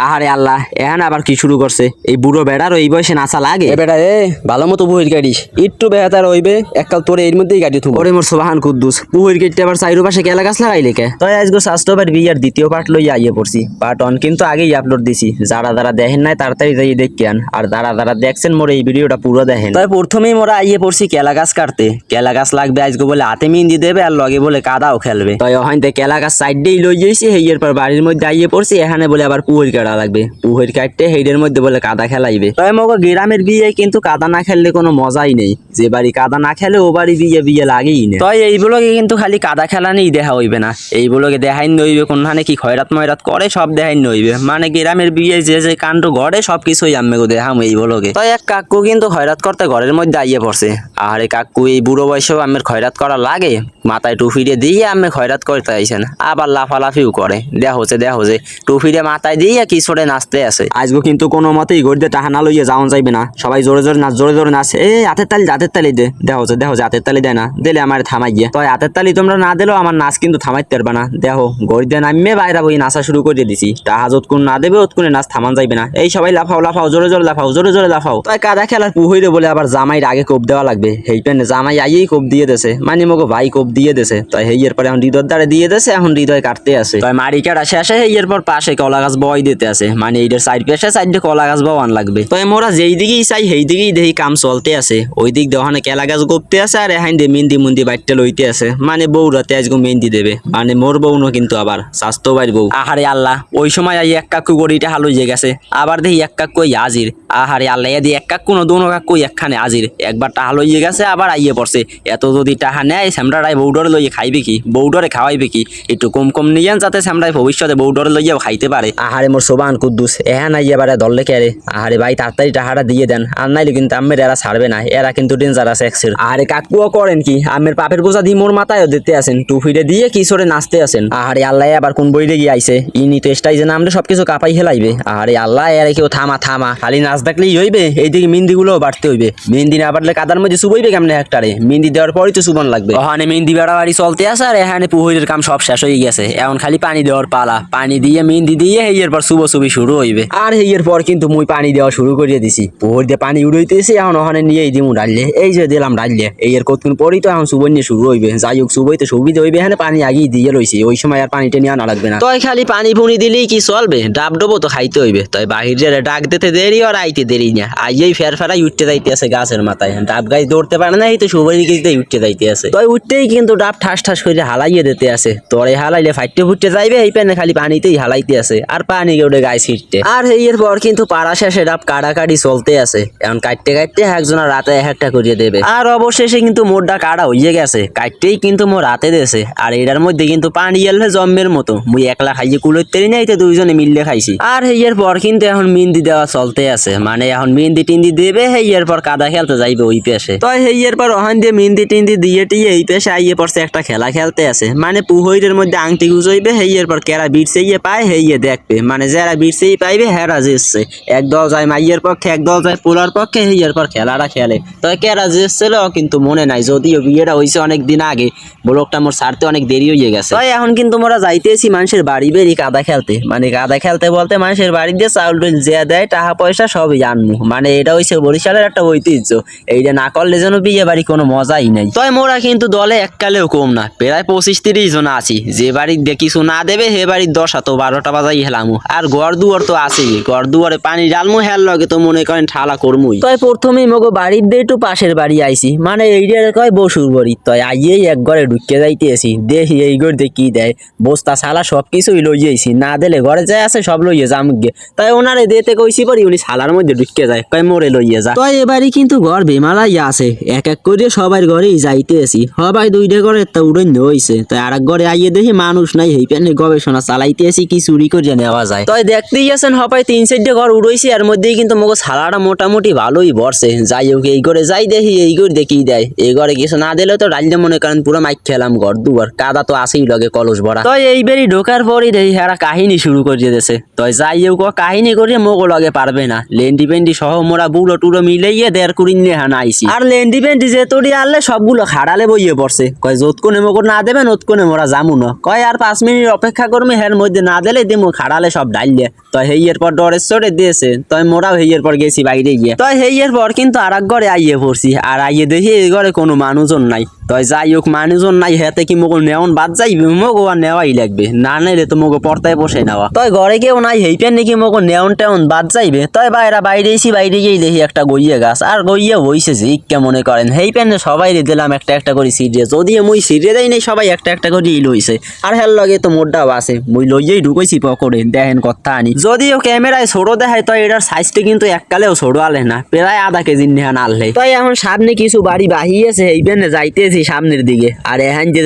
আহারে আল্লাহ, এখন আবার কি শুরু করছে? এই বুড়ো বেড়ার ওই বয়সে নাচা লাগে? এ বেটা ভালো মতো বহির গাড়িস, একটু বেহাতার হইবে এককাল তোরে এর মধ্যেই গাড়ি থুব। ওরে মোর সোবাহান কুদ্দুস, পুহুর গেটটা আবার চাইরো পাশে কেলা গাছ লাগাইলে কে? তাই আজকে স্বাস্থ্যবার বিয়ার দ্বিতীয় পার্ট লইয়া আইয়ে পড়ছি। পার্ট 1 কিন্তু আগেই আপলোড দিছি। যারা দেখেন নাই তাড়াতাড়ি যাই দেখেন, আর যারা দেখছেন মোর এই ভিডিওটা পুরো দেখেন। তাই প্রথমেই মোরা আইয়ে পড়ছি কেলা গাছ কাটতে। কেলা গাছ লাগবে আজকে বলে হাতে মেহেন্দি দেবে আর লগে বলে কাদাও খেলবে। তাই ওখান থেকে কেলা গাছ সাইডেই লই যাইছি, হেইয়ের পর বাড়ির মধ্যে আইয়ে পড়ছি। এখানে বলে আবার পুহুর কাটা লাগবে, পুহুর কাটতে হেইডের মধ্যে বলে কাদা খেলাইবে। তাই মগো গ্রামের বিয়ে কিন্তু কাদা না খেললে কোনো মজাই নেই। যে বাড়ি কাদা না খেলে ও বাড়ি বিয়ে লাগেই না। তাই এইগুলোকে কিন্তু খালি কাদা খেলা নেই দেখা হইবে না, এইগুলোকে দেখাই নইবে কোনখানে কি খয়রাত ময়রাত করে সব দেখাই নইবে। মানে গ্রামের বিয়ে যে কাণ্ড ঘরে সবকিছুই আমি দেখাম এইগুলোকে। তাই এক কাকু কিন্তু খয়রাত করতে ঘরের মধ্যে আইয়ে পড়ছে। আর এই কাকু এই বুড়ো বয়সেও আমের খয়রাত করা লাগে, মাথায় টুফিরে দিয়ে আমি খয়রাত করতে আইছেন, আবার লাফালাফিও করে। দেখো যে টুফিরে মাথায় দিয়ে কিশোরে নাচতে আছে। আজকে কিন্তু কোনো মতেই গড়িতে টাহা না লইয়া যাওয়া যাইবে না। সবাই জোরে জোরে নাচ। এই হাতের তালি দে। দেখো যে হাতের তালি দেয় না, দিলে আমার থামাই গিয়ে। তাই হাতের তালি তোমরা না দিলেও আমার নাচ কিন্তু থামাইতে পারবে না। দেখো গড়িতে নামিয়ে বাইরা বই নাচা শুরু করে দিছি। টাহা যতক্ষণ না দেবে ততক্ষণে নাচ থামান যাইবে না। এই সবাই লাফাও জোরে লাফাও। তাই কাদা খেলার পুহইরে বলে আবার জামাইয়ের আগে কোপ দেওয়া লাগবে। হেই পেনে জামাই আইয়েই কোপ দিয়ে দেছে, মানে মগো ভাই কোপ দিয়ে দেছে। তাই হেইয়ের পরে এখন হৃদয়ের দ্বারে দিয়ে দেছে, এখন হৃদয় কাটতে আছে। তাই মারি কাটা শেষে হেইয়ের পর পাশে কলা গাছ বয় দিতে আছে, মানে এইটার সাইড পেশে সাইডে কলা গাছ বওয়ান লাগবে। তাই মোরা যেই দিকেই চাই সেই দিকেই দেখি কাম চলতে আছে। ওই দিক দেওয়ানে কেলা গাছ গোপতে আছে, আর এখান দিয়ে মেহেন্দি বাইটটা লইতে আছে। মানে বউরাতে আজকে মেহেন্দি দেবে, মানে মোর বউ না কিন্তু আবার স্বাস্থ্য বাইর বউ। আহারে আল্লাহ, ওই সময় আই এক কাকু গড়িটা হালুইয়ে গেছে, আবার দেখি এক কাকু হাজির। আহারে আল্লাহ, এদি এক কাকু না দোনো কাকু একখানে হাজির। একবার টাহা লইয়ে গেছে, আবার আইয়ে পড়ছে। এত যদি টাহা নেয় স্যামরাই বউডরে লইয়ে খাইবে কি, বউডরে খাওয়াইবে কি? একটু কম নিয়েন যাতে স্যামরাই ভবিষ্যতে বউডরে লইয়াও খাইতে পারে। আহারে মোর সোবান কুদ্দুস, এহান আইয়া বারে দললে কে রে? আহারে ভাই তাড়াতাড়ি টাহাটা দিয়ে দেন, আর নাইলে কিন্তু আমের এরা ছাড়বে না, এরা কিন্তু ডেঞ্জার আছে এক্সের। আরে কাকুও করেন কি, আমের পাপের বোঝা দিয়ে মোর মাথায়ও দিতে আছেন, টুফিরে দিয়ে কিশোরে নাচতে আছেন। আহারে আল্লাহ, আবার কোন বইরে গিয়ে আইছে, ইনি তো স্টাইজে নামলে সবকিছু কাপাই হেলাইবে। আহারে আল্লাহ, এরা কেউ থামা খালি নাচ দেখলেই হইবে? এইদিকে মেহেন্দি গুলো বাড়তে হইবে, মেহেন্দি না বাড়লে কাদার মধ্যে চুবইবে কেমনে একটারে? মেহেন্দি দেওয়ার পরই তো চুবন লাগবে। ওখানে মেহেন্দি বাড়াবাড়ি চলতে আছে, আর এখানে পুহইরের কাম সব শেষ হয়ে গেছে। এখন খালি পানি দেওয়ার পালা, পানি দিয়ে মেহেন্দি দিয়ে হেইয়ের পর চুবি শুরু হইবে। আর হেইয়ের পর কিন্তু মুই পানি দেওয়া শুরু করিয়ে দিছি, পুহর দিয়ে পানি উড়াইতেছি। এখন ওখানে নিয়েই দিমু ডাললে, এই যে দিলাম ডাললে। এই এর কতক্ষণ পরই তো এখন চুবই নিয়ে শুরু হইবে। যাই হোক, চুবইতে সুবিধা হইবে, এখানে পানি আগেই দিয়ে লইছি, ওই সময় আর পানিটা নিয়ে আনা লাগবে না। তাই খালি পানি ফুনি দিলেই কি চলবে? ডাব ডবো তো খাইতে হইবে। তাই বাহিরে ডাক দিতে দেরি আর আইতে দেরি না, আইয়েই ফেরাই উঠতে যাইতে আছে গাছের মাথায়। ডাব গাছ দৌড়তে পারে না, এই তো সুবই গিয়ে উঠতে যাইতে আছে। তাই উঠতেই কিন্তু ডাব ঠাস করে হালাইয়ে দিতে আছে। তোরে হালাইলে ফাইটে ফুটতে যাইবে, এই পেনে খালি পানিতেই হালাইতে আছে, আর পানি গেউড়ে গায়ে ছিটতে। আর এর পর কিন্তু পাড়া শেষে ডাব কাটাকাটি চলতে আছে। এখন কাটতে একজনের রাতে একটা করিয়ে দেবে। আর অবশেষে কিন্তু মোরটা কাটা হইয়ে গেছে, কাটতেই কিন্তু মোর রাতে দেছে। আর এটার মধ্যে কিন্তু পানি এলে জম্মের মতো, মুই একলা খাইয়ে কুলোতে নাই, তো দুইজনে মিললে খাইছি। আর এর পর কিন্তু এখন মেহেন্দি দেওয়া চলতে আছে, মানে এখন মেহেন্দি টিন্দি দেবে, এর পর কাদা খেলতে যাইবে ওই পেশে। তো এর পর ওখান দিয়ে মেহেন্দি টিন্দি দিয়ে টিয়ে এই পেশে আইয়ে পড়ছে একটা খেলা খেলতে আছে। মানে পুহইরের মধ্যে আংটি গুজইবে, এর পর কেরা বিটসে পায় হেইয়ে দেখবে, মানে যারা বিটসেই পাইবে হেরা জিতছে। এক দল যায় মাইয়ের পক্ষে, এক দল যায় পোলার পক্ষে, এর পর খেলাটা খেলে। তো কেরা জিতছিল কিন্তু মনে নাই, যদিও বিয়েটা হয়েছে অনেক দিন আগে, ব্লকটা মোর ছাড়তে অনেক দেরি হয়ে গেছে। তো এখন কিন্তু মোরা যাইতেছি মানুষের বাড়ি বেরি কাদা খেলতে। মানে কাদা খেলতে বলতে মানুষের বাড়ি দিয়ে চাউল টুল যে দেয়, টাকা পয়সা সবই আনমু। মানে এটা হয়েছে বরিশালের একটা ঐতিহ্য, এইটা না করলে যেন বিয়ে বাড়ি কোনো মজাই নাই। তো মোরা কিন্তু দলে এককালেও কম না, প্রায় 25-30 জন আছি। যে বাড়ির দিয়ে কিছু না দেবে হে বাড়ির 10 তো 12টা বাজাই হেলামু। আর ঘর দুয়ার তো আছেই, ঘর দুয়ারে পানি ডালমু, হেল লগে তো মনে করেন ঠালা করমুই। তাই প্রথমেই মগো বাড়ির দিয়ে একটু পাশের বাড়ি আইছি, মানে এইটার কয় বসুর বাড়ি। তাই আইয়েই এক ঘরে ঢুকে যাইতেছি, দেখি এই ঘর দিয়ে কি দেয়। বস্তা ছালা সবকিছুই লইয়েছি, না দিলে ঘরে যায় আছে সব লইয়ে যামগে। তাই ওনারে দিতে কইছি পরি, উনি ছালার মধ্যে ঢুকে যায়, কয় মোরে লইয়ে যা। তাই এবারই কিন্তু ঘর বেমালাই আছে, এক করে সবার ঘরেই যাইতেছি। সবাই দুইটা ঘরে তা উড়ন হইছে। তাই আর এক ঘরে আইয়ে দেখি মানুষ নাই, এই পেনে গবেষণা চালাইতেছি কি চুরি করে নেওয়া যায়। তাই দেখতেই আছেন সবাই 3-4টা ঘর উড়াইছে, এর মধ্যেই কিন্তু মগো ছালাটা মোটামুটি ভালোই বসছে। যাই হোক, এই ঘরে যাই দেখি এই ঘর দেখি দেয়। এই ঘরে কিছু না দিলেও তো ডাইলে মনে করেন পুরো মাইক খেলাম, ঘর দুয়ার কাদা তো আসেই লগে কলস ভরা। তাই এইবারই ঢোকার পরই দেখি এরা কাহিনী শুরু করে দিয়েছে। তাই যাই হোক, কাহিনী করে মগো লগে পারবে না, লেন্ডি পেন্ডি সহ মোরা বুড়ো টুড়ো মিলাইয়ে 1.5 কুড়ি নিয়ে হানা আইছি। আর লেন্ডি পেন্ডি যে তোড়ি আনলে সবগুলো খাড়ালে বইয়ে পড়ছে। কয় যতক্ষণে মগো না দেবেন ততক্ষণে মোরা যামু না। কয় আর 5 মিনিট অপেক্ষা করবে, হের মধ্যে না দিলে দিমু খাড়ালে সব ডাইলে। তো হেইয়ের পর ডরের চড়ে দিয়েছে তো মোরাও হেইয়ের পর গেছি বাইরে গিয়ে তো হেইয়ের পর কিন্তু আর এক ঘরে আইয়ে পড়ছি আর আইয়ে দেখি এই ঘরে কোনো মানুষজন নাই তো যাই হোক মানুষজন নাই হেতে কি মগো নেওন বাদ যাইবে মগো আর নেওয়াই লাগবে না নাইলে তো মগো পর্দায় বসে নেওয়া তো ঘরে কেউ নাই হেইপেন নাকি মগো নেওন টেওন বাদ যাইবে তো বাইরে এসি বাইরে গিয়ে দেখি একটা গইয়ে গাছ আর গইয়ে হইছে যে কে মনে করেন হেইপেন সবাই দিলাম একটা একটা করে সিরিয়ে যদিও মুই সিরিয়ে দেয় নাই সবাই একটা একটা করে লইছে আর হেল লগে তো মোডটাও আছে মুই লইয়েই ঢুকইছি পকড়ে দেখেন কথা আনি যদিও ক্যামেরায় ছোট দেখায় তো এটার সাইজটা কিন্তু এককালেও ছোট আলে না প্রায় আধা কেজি নেহান আনলে তো এখন সামনে কিছু বাড়ি বাহিয়েছে এইবেন যাইতেছি সামনের দিকে আর এখন যে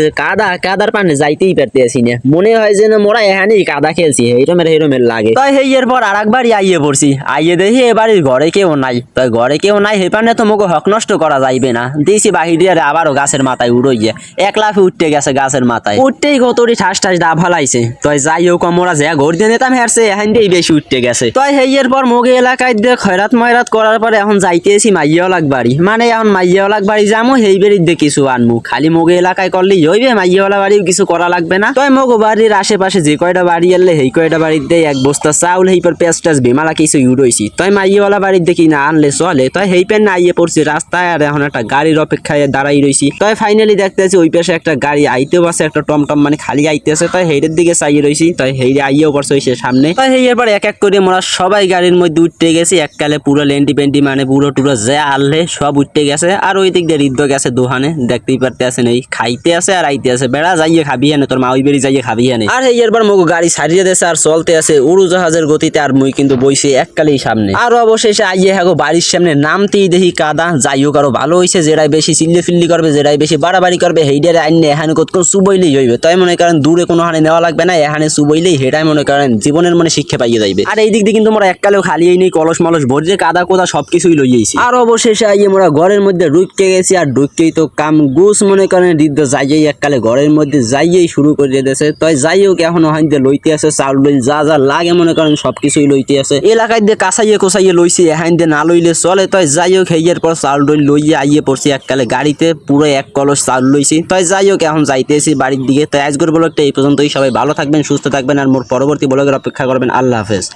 কাদার পানে যাইতেই পারতেছি না মনে হয় যে না মোরা এখানেই কাদা খেলছি হেরমের লাগে তো এর পর আর একবারই আইয়ে পড়ছি আইয়ে দেখি এবারে ঘরে কেউ নাই তো ঘরে কেউ নাই হেপানে তো মোকে হক নষ্ট করা যাইবে না দিয়েছি বাহিরে আবারও গাছের মাথায় উড়ইয়ে এক লাফে উঠতে গেছে গাছের মাথায় উঠতেই কতরি ঠাস দা ফালাইছে তো যাই হোক মোরা যে ঘর দিয়ে নিতাম হেরছে এখান দিয়েই বেশি উঠতে গেছে তো এর পর মোগে এলাকায় দিয়ে খয়রাত ময়রাত করার পরে এখন যাইতেছি মাইয়াওয়ালাক বাড়ি মানে এখন মাইয়াওয়ালাক বাড়ি যামো হেই বেরির দিয়ে কিছু আনমু খালি মোগে এলাকায় করলেই হইবে মাইয়াওয়ালা বাড়িও কিছু করা লাগবে না তো মোগো বাড়ির আশেপাশে যে কয়টা বাড়ি এলে হেই কয়টা বাড়িতে এক বস্তা চাউল হেই পর পেঁয়াজ টেস বেমালা কিছু উড়ইছি তাই মাইয়াওয়ালা বাড়ির দেখি না আনলে চলে তাই হেই পেন না আইয়ে পড়ছি রাস্তায় আর এখন একটা গাড়ির অপেক্ষায় দাঁড়াই রইছি তাই ফাইনালি দেখতেছি ওই পাশে একটা গাড়ি আইতেও আছে একটা টমটম মানে খালি আইতেছে তাই হেইরের দিকে চাইয়ে রইছি তাই হেইরে আইয়েও পড়ছে ওই সামনে তাই হেইয়ের পর এক এক করে মোরা সবাই গাড়ির মধ্যে উঠতে গেছি এককালে পুরো লেন্টি পেন্টি মানে পুরো টুরো যে আনলে সব উঠতে গেছে আর ওই দিক দিয়ে হৃদ্য গেছে দোহানে দেখতেই পারতে আছেন এই খাইতে আছে আর আইতে আছে বেড়া যাইয়ে খাবি হানে তোর মা ওই বেরি যাইয়ে খাবি হানে আর হেইয়ের পর মগো গাড়ি ছাড়িয়ে দেছে আর চলতে আছে উড়োজাহাজের গতিতে আর মুই কিন্তু বইছি এককালেই সামনে আর অবশেষে আইয়ে হাগো বাড়ির সামনে নামতেই দেখি কাদা যাই হোক আরো ভালো হয়েছে যেটাই বেশি চিল্লি ফিল্লি করবে যেটাই বেশি বাড়াবাড়ি করবে হেইডারে আইনে এখানে কতক্ষণ সুবইলেই হইবে তাই মনে করেন দূরে কোনো হানে নেওয়া লাগবে না এখানে সুবইলেই হেটাই মনে করেন জীবনের মানে শিক্ষা পাইয়ে যাইবে আর এই দিক দিয়ে কিন্তু মোরা এককালেও খালি নেই কলস মলস ভরছে কাদা কোদা সবকিছুই লইয়েছি আর অবশেষে আইয়ে মোরা ঘরের মধ্যে ঢুকতে গেছি আর ঢুকতেই তো কাম গুছ মনে করেন হৃদ্য যাইয়েই এককালে ঘরের মধ্যে যাইয়েই শুরু করে দিয়েছে তাই যাই হোক এখন ওখান দিয়ে লইতে আছে চাউল লইল যা যা লাগে মনে করেন সবকিছুই লইতে আছে এলাকায় দিয়ে কাঁচাইয়ে কোচাইয়ে লইছি এখান দিয়ে না লইলে চলে তাই যাই হোক হেইয়ের পর চাউল ডইল লইয়ে আইয়ে পড়ছি এককালে গাড়িতে পুরো এক কলস চাউল লইছি তাই যাই হোক এখন যাইতেছি বাড়ির দিকে তাই আজকের ব্লগটা এই পর্যন্তই সবাই ভালো থাকবেন সুস্থ থাকবেন আর মোর পরবর্তী ব্লগের অপেক্ষা করবেন আল্লাহ হাফেজ।